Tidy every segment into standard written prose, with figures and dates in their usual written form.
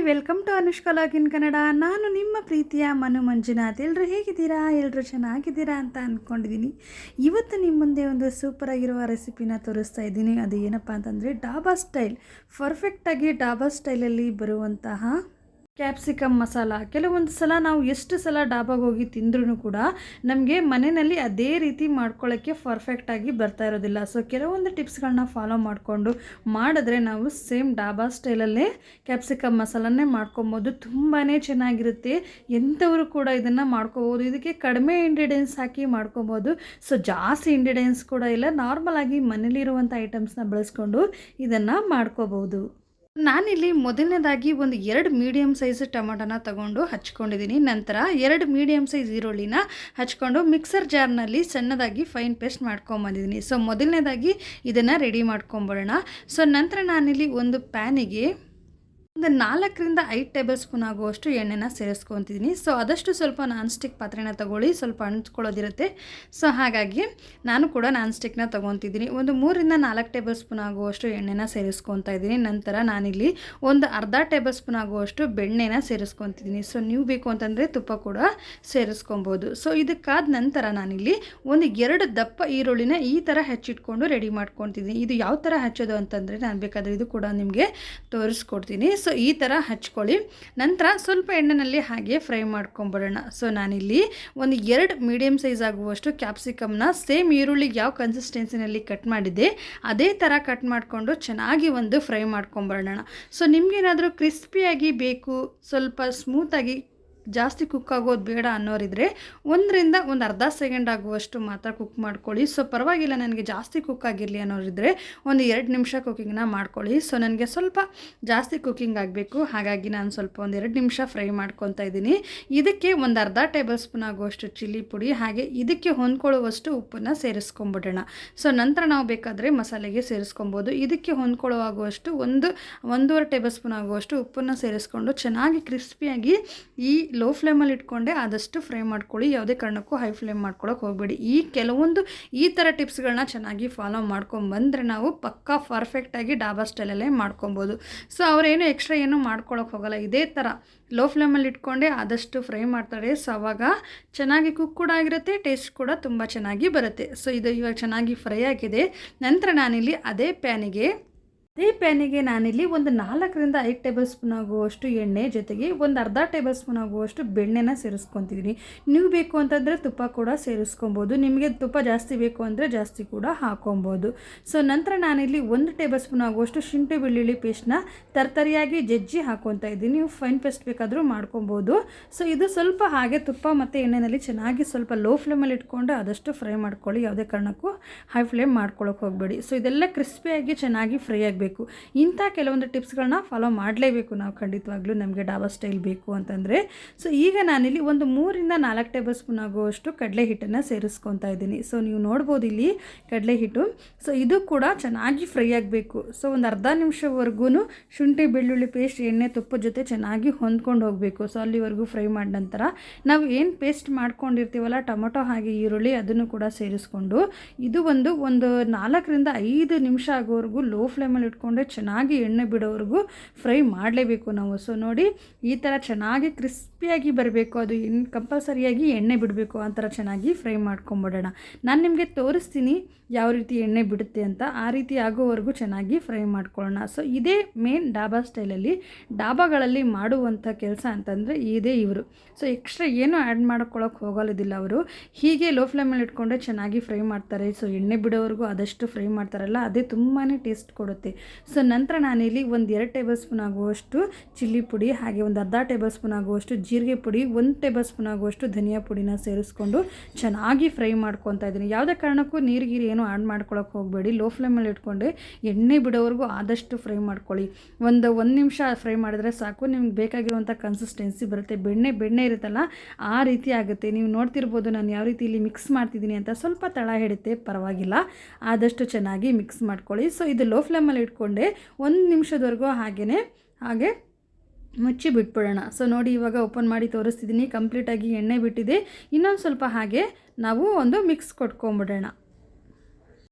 Welcome to Anushka login Kannada. ನಾನು ನಿಮ್ಮ ಪ್ರೀತಿಯ ಮನು ಮಂಜುನಾಥ್. ಎಲ್ಲರೂ ಹೇಗಿದ್ದೀರಾ? ಎಲ್ಲರೂ ಚೆನ್ನಾಗಿದ್ದೀರಾ ಅಂತ ಅಂದ್ಕೊಂಡಿದ್ದೀನಿ. ಇವತ್ತು ನಿಮ್ಮ ಮುಂದೆ ಒಂದು ಸೂಪರಾಗಿರುವ ರೆಸಿಪಿನ ತೋರಿಸ್ತಾ ಇದ್ದೀನಿ. ಅದು ಏನಪ್ಪ ಅಂತಂದರೆ ಡಾಬಾ ಸ್ಟೈಲ್, ಪರ್ಫೆಕ್ಟಾಗಿ ಡಾಬಾ ಸ್ಟೈಲಲ್ಲಿ ಬರುವಂತಹ ಕ್ಯಾಪ್ಸಿಕಮ್ ಮಸಾಲ. ಕೆಲವೊಂದು ಸಲ ನಾವು ಎಷ್ಟು ಸಲ ಡಾಬಾಗೆ ಹೋಗಿ ತಿಂದ್ರೂ ಕೂಡ ನಮಗೆ ಮನೆಯಲ್ಲಿ ಅದೇ ರೀತಿ ಮಾಡ್ಕೊಳ್ಳೋಕ್ಕೆ ಪರ್ಫೆಕ್ಟಾಗಿ ಬರ್ತಾ ಇರೋದಿಲ್ಲ. ಸೊ ಕೆಲವೊಂದು ಟಿಪ್ಸ್ಗಳನ್ನ ಫಾಲೋ ಮಾಡಿಕೊಂಡು ಮಾಡಿದ್ರೆ ನಾವು ಸೇಮ್ ಡಾಬಾ ಸ್ಟೈಲಲ್ಲೇ ಕ್ಯಾಪ್ಸಿಕಮ್ ಮಸಾಲನ್ನೇ ಮಾಡ್ಕೊಬೋದು. ತುಂಬಾ ಚೆನ್ನಾಗಿರುತ್ತೆ. ಎಂಥವರು ಕೂಡ ಇದನ್ನು ಮಾಡ್ಕೋಬೋದು. ಇದಕ್ಕೆ ಕಡಿಮೆ ಇಂಗ್ರೀಡಿಯೆಂಟ್ಸ್ ಹಾಕಿ ಮಾಡ್ಕೊಬೋದು. ಸೊ ಜಾಸ್ತಿ ಇಂಗ್ರೀಡಿಯೆಂಟ್ಸ್ ಕೂಡ ಇಲ್ಲ, ನಾರ್ಮಲಾಗಿ ಮನೇಲಿರುವಂಥ ಐಟಮ್ಸ್ನ ಬಳಸ್ಕೊಂಡು ಇದನ್ನು ಮಾಡ್ಕೋಬೋದು. ನಾನಿಲ್ಲಿ ಮೊದಲನೇದಾಗಿ ಒಂದು 2 ಮೀಡಿಯಮ್ ಸೈಜ್ ಟೊಮೊಟೊನ ತೊಗೊಂಡು ಹಚ್ಕೊಂಡಿದ್ದೀನಿ. ನಂತರ 2 ಮೀಡಿಯಮ್ ಸೈಜ್ ಈರುಳ್ಳಿನ ಹಚ್ಕೊಂಡು ಮಿಕ್ಸರ್ ಜಾರ್ನಲ್ಲಿ ಸಣ್ಣದಾಗಿ ಫೈನ್ ಪೇಸ್ಟ್ ಮಾಡ್ಕೊಂಬಂದಿದ್ದೀನಿ. ಸೊ ಮೊದಲನೇದಾಗಿ ಇದನ್ನು ರೆಡಿ ಮಾಡ್ಕೊಂಬಿಡೋಣ. ಸೊ ನಂತರ ನಾನಿಲ್ಲಿ ಒಂದು ಪ್ಯಾನಿಗೆ ಒಂದು 4-5 ಟೇಬಲ್ ಸ್ಪೂನ್ ಆಗುವಷ್ಟು ಎಣ್ಣೆನ ಸೇರಿಸ್ಕೊತಿದ್ದೀನಿ. ಸೊ ಆದಷ್ಟು ಸ್ವಲ್ಪ ನಾನ್ ಸ್ಟಿಕ್ ಪಾತ್ರೆನ ತೊಗೊಳ್ಳಿ, ಸ್ವಲ್ಪ ಅಂಟ್ಕೊಳ್ಳೋದಿರುತ್ತೆ. ಸೊ ಹಾಗಾಗಿ ನಾನು ಕೂಡ ನಾನ್ ಸ್ಟಿಕ್ನ ತೊಗೊತಿದ್ದೀನಿ. ಒಂದು 3-4 ಟೇಬಲ್ ಸ್ಪೂನ್ ಆಗುವಷ್ಟು ಎಣ್ಣೆನ ಸೇರಿಸ್ಕೊತಾ ಇದ್ದೀನಿ. ನಂತರ ನಾನಿಲ್ಲಿ ಒಂದು ಅರ್ಧ ಟೇಬಲ್ ಸ್ಪೂನ್ ಆಗುವಷ್ಟು ಬೆಣ್ಣೆನ ಸೇರಿಸ್ಕೊತಿದ್ದೀನಿ. ಸೊ ನೀವು ಬೇಕು ಅಂತಂದರೆ ತುಪ್ಪ ಕೂಡ ಸೇರಿಸ್ಕೊಬೋದು. ಸೊ ಇದಕ್ಕಾದ ನಂತರ ನಾನಿಲ್ಲಿ ಒಂದು 2 ದಪ್ಪ ಈರುಳ್ಳಿನ ಈ ಥರ ಹೆಚ್ಚಿಟ್ಕೊಂಡು ರೆಡಿ ಮಾಡ್ಕೊತಿದ್ದೀನಿ. ಇದು ಯಾವ ಥರ ಹಚ್ಚೋದು ಅಂತಂದರೆ ನಾನು ಬೇಕಾದರೆ ಇದು ಕೂಡ ನಿಮಗೆ ತೋರಿಸ್ಕೊಡ್ತೀನಿ. ಸೊ ಈ ಥರ ಹಚ್ಕೊಳ್ಳಿ. ನಂತರ ಸ್ವಲ್ಪ ಎಣ್ಣೆಯಲ್ಲಿ ಹಾಗೆ ಫ್ರೈ ಮಾಡ್ಕೊಂಬಿಡೋಣ. ಸೊ ನಾನಿಲ್ಲಿ ಒಂದು 2 ಮೀಡಿಯಮ್ ಸೈಜ್ ಆಗುವಷ್ಟು ಕ್ಯಾಪ್ಸಿಕಮ್ನ ಸೇಮ್ ಈರುಳ್ಳಿಗೆ ಯಾವ ಕನ್ಸಿಸ್ಟೆನ್ಸಿನಲ್ಲಿ ಕಟ್ ಮಾಡಿದ್ದೆ ಅದೇ ಥರ ಕಟ್ ಮಾಡಿಕೊಂಡು ಚೆನ್ನಾಗಿ ಒಂದು ಫ್ರೈ ಮಾಡ್ಕೊಂಬಿಡೋಣ. ಸೊ ನಿಮಗೇನಾದರೂ ಕ್ರಿಸ್ಪಿಯಾಗಿ ಬೇಕು, ಸ್ವಲ್ಪ ಸ್ಮೂತಾಗಿ ಜಾಸ್ತಿ ಕುಕ್ ಆಗೋದು ಬೇಡ ಅನ್ನೋರಿದ್ರೆ 1 ಅರ್ಧ ಸೆಕೆಂಡ್ ಆಗುವಷ್ಟು ಮಾತ್ರ ಕುಕ್ ಮಾಡ್ಕೊಳ್ಳಿ. ಸೊ ಪರವಾಗಿಲ್ಲ, ನನಗೆ ಜಾಸ್ತಿ ಕುಕ್ ಆಗಿರಲಿ ಅನ್ನೋರಿದ್ರೆ ಒಂದು 2 ನಿಮಿಷ ಕುಕ್ಕಿಂಗ್ನ ಮಾಡ್ಕೊಳ್ಳಿ. ಸೊ ನನಗೆ ಸ್ವಲ್ಪ ಜಾಸ್ತಿ ಕುಕ್ಕಿಂಗ್ ಆಗಬೇಕು, ಹಾಗಾಗಿ ನಾನು ಸ್ವಲ್ಪ ಒಂದು 2 ನಿಮಿಷ ಫ್ರೈ ಮಾಡ್ಕೊತಾ ಇದ್ದೀನಿ. ಇದಕ್ಕೆ ಒಂದು ಅರ್ಧ ಟೇಬಲ್ ಸ್ಪೂನ್ ಆಗುವಷ್ಟು ಚಿಲ್ಲಿ ಪುಡಿ, ಹಾಗೆ ಇದಕ್ಕೆ ಹೊಂದ್ಕೊಳ್ಳುವಷ್ಟು ಉಪ್ಪನ್ನು ಸೇರಿಸ್ಕೊಂಬಿಡೋಣ. ಸೊ ನಂತರ ನಾವು ಬೇಕಾದರೆ ಮಸಾಲೆಗೆ ಸೇರಿಸ್ಕೊಬೋದು. ಇದಕ್ಕೆ ಹೊಂದ್ಕೊಳ್ಳುವಾಗುವಷ್ಟು 1-1.5 ಟೇಬಲ್ ಸ್ಪೂನ್ ಆಗುವಷ್ಟು ಉಪ್ಪನ್ನು ಸೇರಿಸ್ಕೊಂಡು ಚೆನ್ನಾಗಿ ಕ್ರಿಸ್ಪಿಯಾಗಿ ಈ ಲೋ ಫ್ಲೇಮಲ್ಲಿ ಇಟ್ಕೊಂಡೆ ಆದಷ್ಟು ಫ್ರೈ ಮಾಡ್ಕೊಳ್ಳಿ. ಯಾವುದೇ ಕಾರಣಕ್ಕೂ ಹೈ ಫ್ಲೇಮ್ ಮಾಡ್ಕೊಳ್ಳೋಕೆ ಹೋಗಬೇಡಿ. ಕೆಲವೊಂದು ಈ ಥರ ಟಿಪ್ಸ್ಗಳನ್ನ ಚೆನ್ನಾಗಿ ಫಾಲೋ ಮಾಡ್ಕೊಂಬಂದರೆ ನಾವು ಪಕ್ಕಾ ಪರ್ಫೆಕ್ಟಾಗಿ ಡಾಬಾ ಸ್ಟೈಲಲ್ಲೇ ಮಾಡ್ಕೊಬೋದು. ಸೊ ಅವರೇನು ಎಕ್ಸ್ಟ್ರಾ ಏನೂ ಮಾಡ್ಕೊಳ್ಳೋಕೆ ಹೋಗಲ್ಲ. ಇದೇ ಥರ ಲೋ ಫ್ಲೇಮಲ್ಲಿ ಇಟ್ಕೊಂಡೆ ಆದಷ್ಟು ಫ್ರೈ ಮಾಡ್ತಾರೆ. ಸೊ ಆವಾಗ ಚೆನ್ನಾಗಿ ಕುಕ್ ಕೂಡ ಆಗಿರುತ್ತೆ, ಟೇಸ್ಟ್ ಕೂಡ ತುಂಬ ಚೆನ್ನಾಗಿ ಬರುತ್ತೆ. ಸೊ ಇದು ಇವಾಗ ಚೆನ್ನಾಗಿ ಫ್ರೈ ಆಗಿದೆ. ನಂತರ ನಾನಿಲ್ಲಿ ಅದೇ ಪ್ಯಾನಿಗೆ ನಾನಿಲ್ಲಿ ಒಂದು 4-5 ಟೇಬಲ್ ಸ್ಪೂನ್ ಆಗುವಷ್ಟು ಎಣ್ಣೆ ಜೊತೆಗೆ ಒಂದು ಅರ್ಧ ಟೇಬಲ್ ಸ್ಪೂನ್ ಆಗುವಷ್ಟು ಬೆಣ್ಣೆನ ಸೇರಿಸ್ಕೊತಿದ್ದೀನಿ. ನೀವು ಬೇಕು ಅಂತಂದರೆ ತುಪ್ಪ ಕೂಡ ಸೇರಿಸ್ಕೊಬೋದು. ನಿಮಗೆ ತುಪ್ಪ ಜಾಸ್ತಿ ಬೇಕು ಅಂದರೆ ಜಾಸ್ತಿ ಕೂಡ ಹಾಕೊಬೋದು. ಸೊ ನಂತರ ನಾನಿಲ್ಲಿ 1 ಟೇಬಲ್ ಸ್ಪೂನ್ ಆಗುವಷ್ಟು ಶುಂಠಿ ಬೆಳ್ಳುಳ್ಳಿ ಪೇಸ್ಟ್ನ ತರ್ತರಿಯಾಗಿ ಜಜ್ಜಿ ಹಾಕ್ಕೊತಾ ಇದ್ದೀನಿ. ನೀವು ಫೈನ್ ಪೇಸ್ಟ್ ಬೇಕಾದರೂ ಮಾಡ್ಕೊಬೋದು. ಸೊ ಇದು ಸ್ವಲ್ಪ ಹಾಗೆ ತುಪ್ಪ ಮತ್ತು ಎಣ್ಣೆಯಲ್ಲಿ ಚೆನ್ನಾಗಿ ಸ್ವಲ್ಪ ಲೋ ಫ್ಲೇಮಲ್ಲಿ ಇಟ್ಕೊಂಡು ಆದಷ್ಟು ಫ್ರೈ ಮಾಡ್ಕೊಳ್ಳಿ. ಯಾವುದೇ ಕಾರಣಕ್ಕೂ ಹೈ ಫ್ಲೇಮ್ ಮಾಡ್ಕೊಳ್ಳೋಕೆ ಹೋಗಬೇಡಿ. ಸೊ ಇದೆಲ್ಲ ಕ್ರಿಸ್ಪಿಯಾಗಿ ಚೆನ್ನಾಗಿ ಫ್ರೈ ಆಗಬೇಕು. ಇಂಥ ಕೆಲವೊಂದು ಟಿಪ್ಸ್ಗಳನ್ನ ಫಾಲೋ ಮಾಡಲೇಬೇಕು ನಾವು ಖಂಡಿತವಾಗ್ಲೂ, ನಮಗೆ ಡಾಬಾ ಸ್ಟೈಲ್ ಬೇಕು ಅಂತಂದರೆ. ಸೊ ಈಗ ನಾನಿಲ್ಲಿ ಒಂದು 3-4 ಟೇಬಲ್ ಸ್ಪೂನ್ ಆಗುವಷ್ಟು ಕಡಲೆ ಹಿಟ್ಟನ್ನು ಸೇರಿಸ್ಕೊತಾ ಇದ್ದೀನಿ. ಸೊ ನೀವು ನೋಡ್ಬೋದು ಇಲ್ಲಿ ಕಡಲೆ ಹಿಟ್ಟು. ಸೊ ಇದು ಕೂಡ ಚೆನ್ನಾಗಿ ಫ್ರೈ ಆಗಬೇಕು. ಸೊ ಒಂದು ಅರ್ಧ ನಿಮಿಷವರೆಗೂ ಶುಂಠಿ ಬೆಳ್ಳುಳ್ಳಿ ಪೇಸ್ಟ್ ಎಣ್ಣೆ ತುಪ್ಪದ ಜೊತೆ ಚೆನ್ನಾಗಿ ಹೊಂದ್ಕೊಂಡು ಹೋಗಬೇಕು. ಸೊ ಅಲ್ಲಿವರೆಗೂ ಫ್ರೈ ಮಾಡಿದ ನಂತರ ನಾವು ಏನು ಪೇಸ್ಟ್ ಮಾಡ್ಕೊಂಡಿರ್ತೀವಲ್ಲ ಟೊಮೊಟೊ ಹಾಗೆ ಈರುಳ್ಳಿ, ಅದನ್ನು ಕೂಡ ಸೇರಿಸ್ಕೊಂಡು ಇದು ಒಂದು 4-5 ನಿಮಿಷ ಆಗೋವರೆಗೂ ಲೋ ಫ್ಲೇಮಲ್ಲಿ ಇಟ್ಕೊಂಡೆ ಚೆನ್ನಾಗಿ ಎಣ್ಣೆ ಬಿಡೋವರೆಗೂ ಫ್ರೈ ಮಾಡಲೇಬೇಕು ನಾವು. ಸೊ ನೋಡಿ ಈ ಥರ ಚೆನ್ನಾಗಿ ಕ್ರಿಸ್ಪಿಯಾಗಿ ಬರಬೇಕು. ಅದು ಕಂಪಲ್ಸರಿಯಾಗಿ ಎಣ್ಣೆ ಬಿಡಬೇಕು. ಆ ಥರ ಚೆನ್ನಾಗಿ ಫ್ರೈ ಮಾಡ್ಕೊಂಬಿಡೋಣ. ನಾನು ನಿಮಗೆ ತೋರಿಸ್ತೀನಿ ಯಾವ ರೀತಿ ಎಣ್ಣೆ ಬಿಡುತ್ತೆ ಅಂತ. ಆ ರೀತಿ ಆಗೋವರೆಗೂ ಚೆನ್ನಾಗಿ ಫ್ರೈ ಮಾಡ್ಕೊಳ್ಳೋಣ. ಸೊ ಇದೇ ಮೇನ್ ಡಾಬಾ ಸ್ಟೈಲಲ್ಲಿ ಡಾಬಾಗಳಲ್ಲಿ ಮಾಡುವಂಥ ಕೆಲಸ ಅಂತಂದರೆ ಇದೇ ಇವರು. ಸೊ ಎಕ್ಸ್ಟ್ರಾ ಏನೂ ಆ್ಯಡ್ ಮಾಡ್ಕೊಳ್ಳೋಕೆ ಹೋಗೋದಿಲ್ಲ ಅವರು. ಹೀಗೆ ಲೋ ಫ್ಲೇಮಲ್ಲಿ ಇಟ್ಕೊಂಡ್ರೆ ಚೆನ್ನಾಗಿ ಫ್ರೈ ಮಾಡ್ತಾರೆ. ಸೊ ಎಣ್ಣೆ ಬಿಡೋವರೆಗೂ ಆದಷ್ಟು ಫ್ರೈ ಮಾಡ್ತಾರಲ್ಲ, ಅದೇ ತುಂಬಾ ಟೇಸ್ಟ್ ಕೊಡುತ್ತೆ. ಸೊ ನಂತರ ನಾನಿಲ್ಲಿ ಒಂದು 2 ಟೇಬಲ್ ಸ್ಪೂನ್ ಆಗುವಷ್ಟು ಚಿಲ್ಲಿ ಪುಡಿ, ಹಾಗೆ ಒಂದು ಅರ್ಧ ಟೇಬಲ್ ಸ್ಪೂನ್ ಆಗುವಷ್ಟು ಜೀರಿಗೆ ಪುಡಿ, 1 ಟೇಬಲ್ ಸ್ಪೂನ್ ಆಗುವಷ್ಟು ಧನಿಯಾ ಪುಡಿನ ಸೇರಿಸ್ಕೊಂಡು ಚೆನ್ನಾಗಿ ಫ್ರೈ ಮಾಡ್ಕೊತಾ ಇದ್ದೀನಿ. ಯಾವುದೇ ಕಾರಣಕ್ಕೂ ನೀರಿಗೆ ಏನು ಆ್ಯಡ್ ಮಾಡ್ಕೊಳ್ಳೋಕೆ ಹೋಗಬೇಡಿ. ಲೋ ಫ್ಲೇಮಲ್ಲಿ ಇಟ್ಕೊಂಡೆ ಎಣ್ಣೆ ಬಿಡೋವರೆಗೂ ಆದಷ್ಟು ಫ್ರೈ ಮಾಡ್ಕೊಳ್ಳಿ. ಒಂದು ನಿಮಿಷ ಫ್ರೈ ಮಾಡಿದ್ರೆ ಸಾಕು, ನಿಮ್ಗೆ ಬೇಕಾಗಿರುವಂಥ ಕನ್ಸಿಸ್ಟೆನ್ಸಿ ಬರುತ್ತೆ. ಬೆಣ್ಣೆ ಇರುತ್ತಲ್ಲ ಆ ರೀತಿ ಆಗುತ್ತೆ. ನೀವು ನೋಡ್ತಿರ್ಬೋದು ನಾನು ಯಾವ ರೀತಿ ಇಲ್ಲಿ ಮಿಕ್ಸ್ ಮಾಡ್ತಿದ್ದೀನಿ ಅಂತ. ಸ್ವಲ್ಪ ತಳ ಹಿಡಿತೆ, ಪರವಾಗಿಲ್ಲ, ಆದಷ್ಟು ಚೆನ್ನಾಗಿ ಮಿಕ್ಸ್ ಮಾಡ್ಕೊಳ್ಳಿ. ಸೊ ಇದು ಲೋ ಫ್ಲೇಮಲ್ಲಿ ಇಟ್ಕೊಂಡೆ 1 ನಿಮಿಷದವರೆಗೂ ಹಾಗೆ ಮುಚ್ಚಿ ಬಿಟ್ಬಿಡೋಣ. ಸೊ ನೋಡಿ ಇವಾಗ ಓಪನ್ ಮಾಡಿ ತೋರಿಸ್ತಿದ್ದೀನಿ. ಕಂಪ್ಲೀಟಾಗಿ ಎಣ್ಣೆ ಬಿಟ್ಟಿದೆ. ಇನ್ನೊಂದು ಸ್ವಲ್ಪ ಹಾಗೆ ನಾವು ಒಂದು ಮಿಕ್ಸ್ ಕೊಟ್ಕೊಂಬಿಡೋಣ.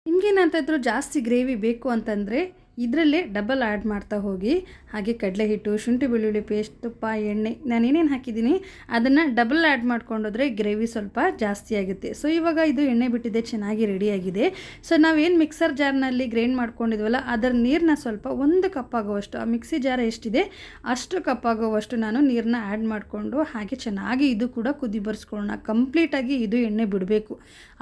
ನಿಮಗೇನಂತಾದರೂ ಜಾಸ್ತಿ ಗ್ರೇವಿ ಬೇಕು ಅಂತಂದರೆ ಇದರಲ್ಲೇ ಡಬಲ್ ಆ್ಯಡ್ ಮಾಡ್ತಾ ಹೋಗಿ. ಹಾಗೆ ಕಡಲೆ ಹಿಟ್ಟು, ಶುಂಠಿ ಬೆಳ್ಳುಳ್ಳಿ ಪೇಸ್ಟ್, ತುಪ್ಪ, ಎಣ್ಣೆ ನಾನೇನೇನು ಹಾಕಿದ್ದೀನಿ ಅದನ್ನು ಡಬಲ್ ಆ್ಯಡ್ ಮಾಡ್ಕೊಂಡೋದ್ರೆ ಗ್ರೇವಿ ಸ್ವಲ್ಪ ಜಾಸ್ತಿ ಆಗುತ್ತೆ. ಸೊ ಇವಾಗ ಇದು ಎಣ್ಣೆ ಬಿಟ್ಟಿದೆ, ಚೆನ್ನಾಗಿ ರೆಡಿಯಾಗಿದೆ. ಸೊ ನಾವೇನು ಮಿಕ್ಸರ್ ಜಾರ್ನಲ್ಲಿ ಗ್ರೈಂಡ್ ಮಾಡ್ಕೊಂಡಿದ್ವಲ್ಲ ಅದರ ನೀರನ್ನ ಸ್ವಲ್ಪ 1 ಕಪ್ ಆಗುವಷ್ಟು, ಆ ಮಿಕ್ಸಿ ಜಾರ್ ಎಷ್ಟಿದೆ ಅಷ್ಟು ಕಪ್ ಆಗುವಷ್ಟು ನಾನು ನೀರನ್ನ ಆ್ಯಡ್ ಮಾಡಿಕೊಂಡು ಹಾಗೆ ಚೆನ್ನಾಗಿ ಇದು ಕೂಡ ಕುದಿ ಬರ್ಸ್ಕೊಳ್ಳೋಣ. ಕಂಪ್ಲೀಟಾಗಿ ಇದು ಎಣ್ಣೆ ಬಿಡಬೇಕು,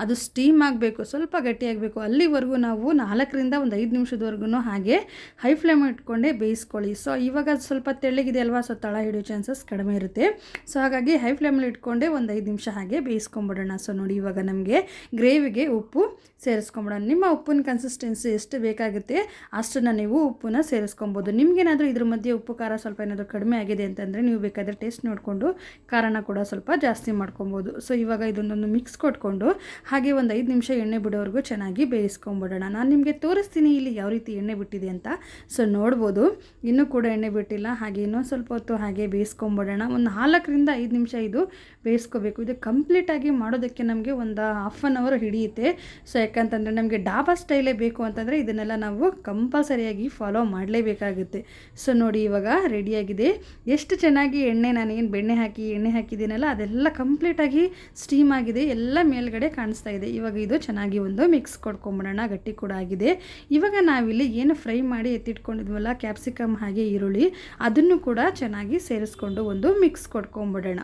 ಅದು ಸ್ಟೀಮ್ ಆಗಬೇಕು, ಸ್ವಲ್ಪ ಗಟ್ಟಿಯಾಗಬೇಕು. ಅಲ್ಲಿವರೆಗೂ ನಾವು 4ರಿಂದ 5 ನಿಮಿಷದವರೆಗೂ ಹಾಗೆ ಹೈ ಫ್ಲೇಮ್ ಇಟ್ಕೊಂಡೇ ಬೇಯಿಸ್ಕೊಳ್ಳಿ. ಸೊ ಇವಾಗ ಸ್ವಲ್ಪ ತೆಳ್ಳಗಿದೆ ಅಲ್ವಾ, ಸೊ ತಳ ಹಿಡಿಯೋ ಚಾನ್ಸಸ್ ಕಡಿಮೆ ಇರುತ್ತೆ. ಸೊ ಹಾಗಾಗಿ ಹೈ ಫ್ಲೇಮಲ್ಲಿ ಇಟ್ಕೊಂಡೆ 5 ನಿಮಿಷ ಹಾಗೆ ಬೇಯಿಸ್ಕೊಂಬಿಡೋಣ. ಸೊ ನೋಡಿ ಇವಾಗ ನಮಗೆ ಗ್ರೇವಿಗೆ ಉಪ್ಪು ಸೇರಿಸ್ಕೊಂಬಿಡೋಣ. ನಿಮ್ಮ ಉಪ್ಪಿನ ಕನ್ಸಿಸ್ಟೆನ್ಸಿ ಎಷ್ಟು ಬೇಕಾಗುತ್ತೆ ಅಷ್ಟನ್ನು ನೀವು ಉಪ್ಪನ್ನ ಸೇರಿಸ್ಕೊಬೋದು. ನಿಮಗೇನಾದರೂ ಇದ್ರ ಮಧ್ಯೆ ಉಪ್ಪು ಖಾರ ಸ್ವಲ್ಪ ಏನಾದರೂ ಕಡಿಮೆ ಆಗಿದೆ ಅಂತಂದರೆ ನೀವು ಬೇಕಾದರೆ ಟೇಸ್ಟ್ ನೋಡಿಕೊಂಡು ಖಾರನ ಕೂಡ ಸ್ವಲ್ಪ ಜಾಸ್ತಿ ಮಾಡ್ಕೊಬೋದು. ಸೊ ಇವಾಗ ಇದನ್ನೊಂದು ಮಿಕ್ಸ್ ಕೊಟ್ಕೊಂಡು ಹಾಗೆ 5 ನಿಮಿಷ ಎಣ್ಣೆ ಬಿಡೋವರೆಗೂ ಚೆನ್ನಾಗಿ ಬೇಯಿಸ್ಕೊಂಬಿಡೋಣ. ನಾನು ನಿಮಗೆ ತೋರಿಸ್ತೀನಿ ಇಲ್ಲಿ ಯಾವ ರೀತಿ ಎಣ್ಣೆ ಬಿಟ್ಟಿದೆ ಅಂತ. ಸೊ ನೋಡ್ಬೋದು ಇನ್ನೂ ಕೂಡ ಎಣ್ಣೆ ಬಿಟ್ಟಿಲ್ಲ. ಹಾಗೆ ಇನ್ನೊಂದು ಸ್ವಲ್ಪ ಹೊತ್ತು ಹಾಗೆ ಬೇಯಿಸ್ಕೊಂಬಿಡೋಣ. ಒಂದು 4ರಿಂದ 5 ನಿಮಿಷ ಇದು ಬೇಯಿಸ್ಕೋಬೇಕು. ಇದು ಕಂಪ್ಲೀಟಾಗಿ ಮಾಡೋದಕ್ಕೆ ನಮಗೆ ಒಂದು ಹಾಫ್ ಆನ್ ಅವರ್ ಹಿಡಿಯುತ್ತೆ. ಸೊ ಯಾಕಂತಂದರೆ ನಮಗೆ ಡಾಬಾ ಸ್ಟೈಲೇ ಬೇಕು ಅಂತಂದರೆ ಇದನ್ನೆಲ್ಲ ನಾವು ಕಂಪಲ್ಸರಿಯಾಗಿ ಫಾಲೋ ಮಾಡಲೇಬೇಕಾಗುತ್ತೆ. ಸೊ ನೋಡಿ ಇವಾಗ ರೆಡಿಯಾಗಿದೆ. ಎಷ್ಟು ಚೆನ್ನಾಗಿ ಎಣ್ಣೆ, ನಾನೇನು ಬೆಣ್ಣೆ ಹಾಕಿ ಎಣ್ಣೆ ಹಾಕಿದ್ದೀನಲ್ಲ ಅದೆಲ್ಲ ಕಂಪ್ಲೀಟಾಗಿ ಸ್ಟೀಮ್ ಆಗಿದೆ, ಎಲ್ಲ ಮೇಲ್ಗಡೆ ಕಾಣಿಸ್ತಾ ಇದೆ. ಇವಾಗ ಇದು ಚೆನ್ನಾಗಿ ಒಂದು ಮಿಕ್ಸ್ ಕೊಡ್ಕೊಂಬಿಡೋಣ. ಗಟ್ಟಿ ಕೂಡ ಆಗಿದೆ. ಇವಾಗ ನಾವಿಲ್ಲಿ ಏನು ಫ್ರೈ ಮಾಡಿ ಎತ್ತಿಟ್ಕೊಂಡಿದ್ವಲ್ಲ ಕ್ಯಾಪ್ಸಿಕಮ್ ಹಾಗೆ ಈರುಳ್ಳಿ, ಅದನ್ನು ಕೂಡ ಚೆನ್ನಾಗಿ ಸೇರಿಸ್ಕೊಂಡು ಒಂದು ಮಿಕ್ಸ್ ಕೊಡ್ಕೊಂಬಿಡೋಣ.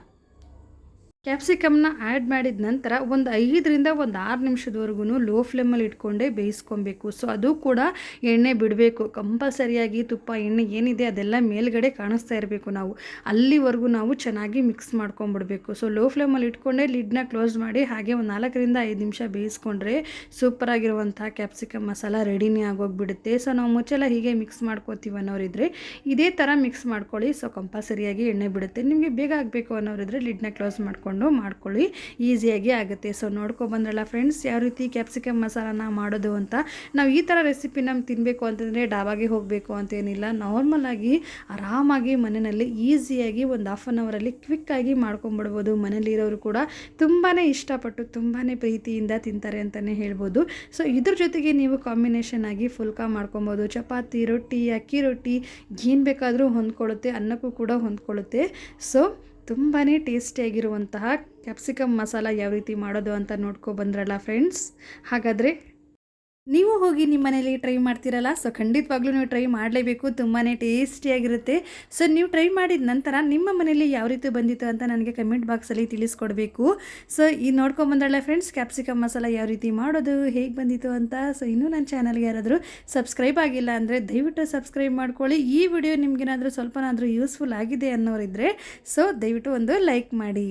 ಕ್ಯಾಪ್ಸಿಕಮ್ನ ಆ್ಯಡ್ ಮಾಡಿದ ನಂತರ ಒಂದು 5ರಿಂದ 6 ನಿಮಿಷದವರೆಗೂ ಲೋ ಫ್ಲೇಮಲ್ಲಿ ಇಟ್ಕೊಂಡೇ ಬೇಯಿಸ್ಕೊಬೇಕು. ಸೊ ಅದು ಕೂಡ ಎಣ್ಣೆ ಬಿಡಬೇಕು ಕಂಪಲ್ಸರಿಯಾಗಿ. ತುಪ್ಪ ಎಣ್ಣೆ ಏನಿದೆ ಅದೆಲ್ಲ ಮೇಲ್ಗಡೆ ಕಾಣಿಸ್ತಾ ಇರಬೇಕು. ನಾವು ಅಲ್ಲಿವರೆಗೂ ನಾವು ಚೆನ್ನಾಗಿ ಮಿಕ್ಸ್ ಮಾಡ್ಕೊಂಬಿಡ್ಬೇಕು. ಸೊ ಲೋ ಫ್ಲೇಮಲ್ಲಿ ಇಟ್ಕೊಂಡೇ ಲಿಡ್ನ ಕ್ಲೋಸ್ ಮಾಡಿ ಹಾಗೆ ಒಂದು 4ರಿಂದ 5 ನಿಮಿಷ ಬೇಯಿಸ್ಕೊಂಡ್ರೆ ಸೂಪರಾಗಿರುವಂಥ ಕ್ಯಾಪ್ಸಿಕಮ್ ಮಸಾಲ ರೆಡಿನೇ ಆಗೋಗ್ಬಿಡುತ್ತೆ. ಸೊ ನಾವು ಮುಚ್ಚೆಲ್ಲ ಹೀಗೆ ಮಿಕ್ಸ್ ಮಾಡ್ಕೋತೀವಿ ಅನ್ನೋರಿದ್ರೆ ಇದೇ ಥರ ಮಿಕ್ಸ್ ಮಾಡ್ಕೊಳ್ಳಿ. ಸೊ ಕಂಪಲ್ಸರಿಯಾಗಿ ಎಣ್ಣೆ ಬಿಡುತ್ತೆ. ನಿಮಗೆ ಬೇಗ ಆಗಬೇಕು ಅನ್ನೋರಿದ್ರೆ ಲಿಡ್ನ ಕ್ಲೋಸ್ ಮಾಡ್ಕೊಳ್ಳಿ, ಈಸಿಯಾಗಿ ಆಗುತ್ತೆ. ಸೊ ನೋಡ್ಕೊಬಂದ್ರಲ್ಲ ಫ್ರೆಂಡ್ಸ್ ಯಾವ ರೀತಿ ಕ್ಯಾಪ್ಸಿಕಮ್ ಮಸಾಲಾನ ಮಾಡೋದು ಅಂತ. ನಾವು ಈ ಥರ ರೆಸಿಪಿ ನಮ್ಗೆ ತಿನ್ನಬೇಕು ಅಂತಂದರೆ ಡಾಬಾಗೆ ಹೋಗಬೇಕು ಅಂತೇನಿಲ್ಲ, ನಾರ್ಮಲಾಗಿ ಆರಾಮಾಗಿ ಮನೆಯಲ್ಲಿ ಈಸಿಯಾಗಿ ಒಂದು ಹಾಫ್ ಆನ್ ಅವರಲ್ಲಿ ಕ್ವಿಕ್ಕಾಗಿ ಮಾಡ್ಕೊಂಬಿಡ್ಬೋದು. ಮನೇಲಿರೋರು ಕೂಡ ತುಂಬಾ ಇಷ್ಟಪಟ್ಟು ತುಂಬಾ ಪ್ರೀತಿಯಿಂದ ತಿಂತಾರೆ ಅಂತಲೇ ಹೇಳ್ಬೋದು. ಸೊ ಇದ್ರ ಜೊತೆಗೆ ನೀವು ಕಾಂಬಿನೇಷನ್ ಆಗಿ ಫುಲ್ಕಾ ಮಾಡ್ಕೊಬೋದು. ಚಪಾತಿ, ರೊಟ್ಟಿ, ಅಕ್ಕಿ ರೊಟ್ಟಿ ಏನು ಬೇಕಾದರೂ ಹೊಂದ್ಕೊಳ್ಳುತ್ತೆ, ಅನ್ನಕ್ಕೂ ಕೂಡ ಹೊಂದ್ಕೊಳ್ಳುತ್ತೆ. ಸೊ ತುಂಬಾ ಟೇಸ್ಟಿಯಾಗಿರುವಂತಹ ಕ್ಯಾಪ್ಸಿಕಮ್ ಮಸಾಲ ಯಾವ ರೀತಿ ಮಾಡೋದು ಅಂತ ನೋಡ್ಕೊಬಂದ್ರಲ್ಲ ಫ್ರೆಂಡ್ಸ್. ಹಾಗಾದರೆ ನೀವು ಹೋಗಿ ನಿಮ್ಮ ಮನೇಲಿ ಟ್ರೈ ಮಾಡ್ತೀರಲ್ಲ, ಸೊ ಖಂಡಿತವಾಗ್ಲೂ ನೀವು ಟ್ರೈ ಮಾಡಲೇಬೇಕು. ತುಂಬಾ ಟೇಸ್ಟಿಯಾಗಿರುತ್ತೆ. ಸೊ ನೀವು ಟ್ರೈ ಮಾಡಿದ ನಂತರ ನಿಮ್ಮ ಮನೇಲಿ ಯಾವ ರೀತಿ ಬಂದಿತ್ತು ಅಂತ ನನಗೆ ಕಮೆಂಟ್ ಬಾಕ್ಸಲ್ಲಿ ತಿಳಿಸ್ಕೊಡ್ಬೇಕು. ಸೊ ಈ ನೋಡ್ಕೊಂಬಂದ್ರಲ್ಲ ಫ್ರೆಂಡ್ಸ್ ಕ್ಯಾಪ್ಸಿಕಮ್ ಮಸಾಲ ಯಾವ ರೀತಿ ಮಾಡೋದು, ಹೇಗೆ ಬಂದಿತ್ತು ಅಂತ. ಸೊ ಇನ್ನೂ ನನ್ನ ಚಾನಲ್ಗೆ ಯಾರಾದರೂ ಸಬ್ಸ್ಕ್ರೈಬ್ ಆಗಿಲ್ಲ ಅಂದರೆ ದಯವಿಟ್ಟು ಸಬ್ಸ್ಕ್ರೈಬ್ ಮಾಡ್ಕೊಳ್ಳಿ. ಈ ವಿಡಿಯೋ ನಿಮಗೇನಾದರೂ ಸ್ವಲ್ಪನಾದರೂ ಯೂಸ್ಫುಲ್ ಆಗಿದೆ ಅನ್ನೋರಿದ್ದರೆ ಸೊ ದಯವಿಟ್ಟು ಒಂದು ಲೈಕ್ ಮಾಡಿ.